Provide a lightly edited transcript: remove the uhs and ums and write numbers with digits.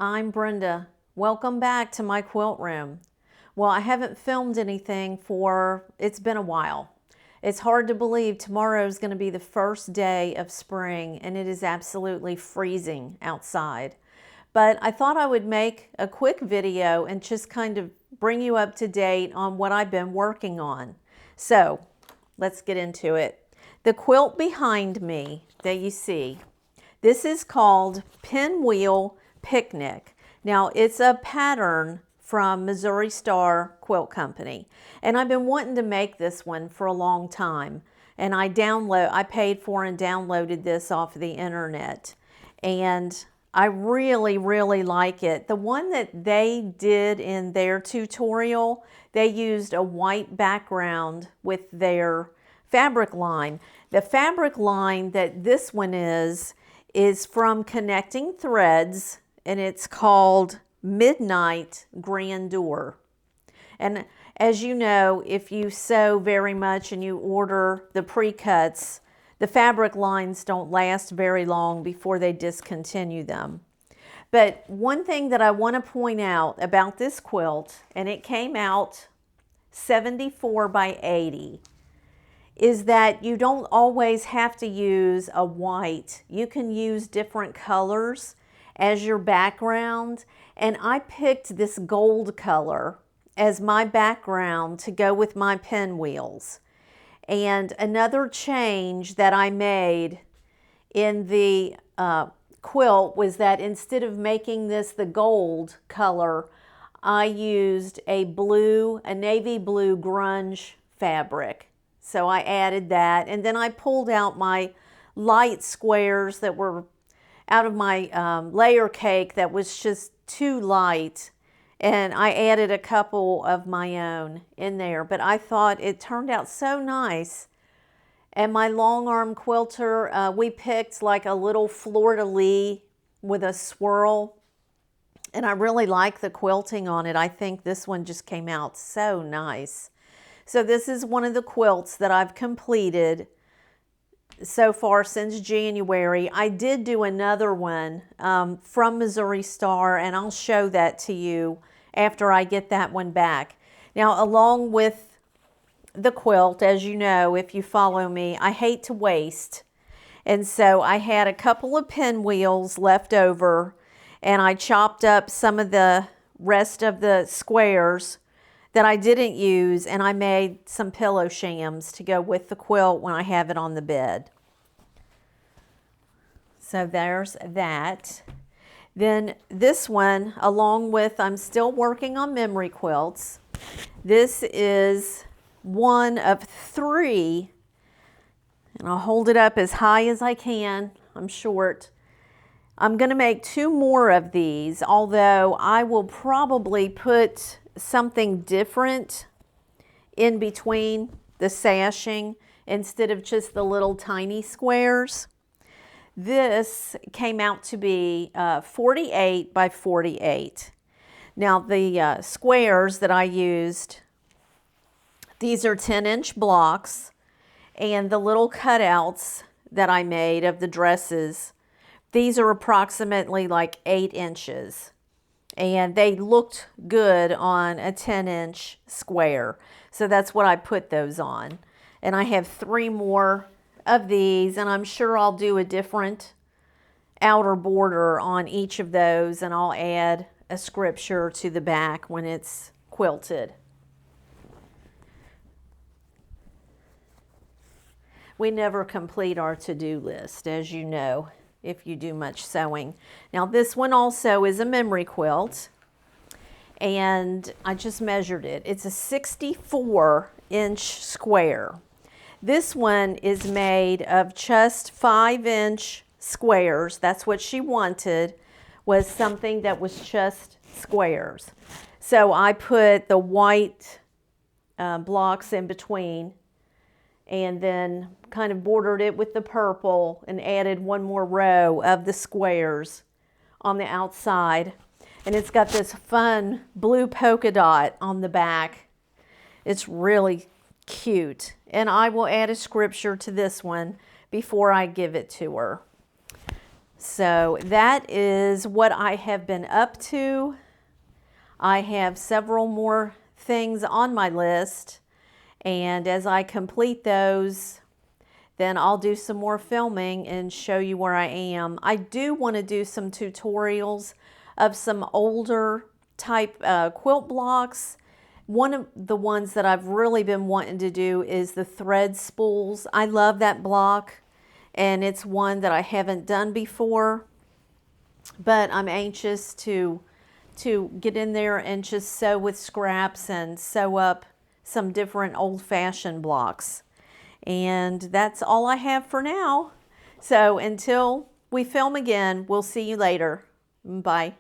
I'm Brenda. Welcome back to my quilt room. Well, I haven't filmed anything it's been a while. It's hard to believe tomorrow is going to be the first day of spring and it is absolutely freezing outside. But I thought I would make a quick video and just kind of bring you up to date on what I've been working on. So let's get into it. The quilt behind me that you see, this is called Pinwheel Picnic. Now it's a pattern from Missouri Star Quilt Company, and I've been wanting to make this one for a long time, and I paid for and downloaded this off the internet, and I really like it. The one that they did in their tutorial, they used a white background with their fabric line. The fabric line that this one is from Connecting Threads, and it's called Midnight Grandeur. And as you know, if you sew very much and you order the pre-cuts, the fabric lines don't last very long before they discontinue them. But one thing that I want to point out about this quilt, and it came out 74 by 80, is that you don't always have to use a white. You can use different colors as your background, and I picked this gold color as my background to go with my pinwheels. And another change that I made in the quilt was that instead of making this the gold color, I used a navy blue grunge fabric. So I added that, and then I pulled out my light squares that were out of my layer cake that was just too light, and I added a couple of my own in there. But I thought it turned out so nice. And my long arm quilter, we picked like a little fleur-de-lis with a swirl, and I really like the quilting on it. I think this one just came out so nice. So this is one of the quilts that I've completed so far since January. I did do another one from Missouri Star, and I'll show that to you after I get that one back. Now, along with the quilt, as you know, if you follow me, I hate to waste. And so I had a couple of pinwheels left over, and I chopped up some of the rest of the squares that I didn't use, and I made some pillow shams to go with the quilt when I have it on the bed. So there's that. Then this one, along with, I'm still working on memory quilts. This is one of 3, and I'll hold it up as high as I can. I'm short. I'm going to make 2 more of these, although I will probably put something different in between the sashing instead of just the little tiny squares. This came out to be 48 by 48. Now the squares that I used, these are 10-inch blocks, and the little cutouts that I made of the dresses, these are approximately like 8 inches. And they looked good on a 10-inch square. So that's what I put those on. And I have 3 more of these, and I'm sure I'll do a different outer border on each of those, and I'll add a scripture to the back when it's quilted. We never complete our to-do list, as you know, if you do much sewing. Now this one also is a memory quilt, and I just measured it. It's a 64-inch square. This one is made of just 5-inch squares. That's what she wanted, was something that was just squares. So I put the white blocks in between, and then kind of bordered it with the purple and added 1 more row of the squares on the outside. And it's got this fun blue polka dot on the back. It's really cute. And I will add a scripture to this one before I give it to her. So that is what I have been up to. I have several more things on my list, and as I complete those, then I'll do some more filming and show you where I am. I do want to do some tutorials of some older type quilt blocks. One of the ones that I've really been wanting to do is the thread spools. I love that block, and it's one that I haven't done before, but I'm anxious to get in there and just sew with scraps and sew up some different old-fashioned blocks. And that's all I have for now. So until we film again, we'll see you later. Bye.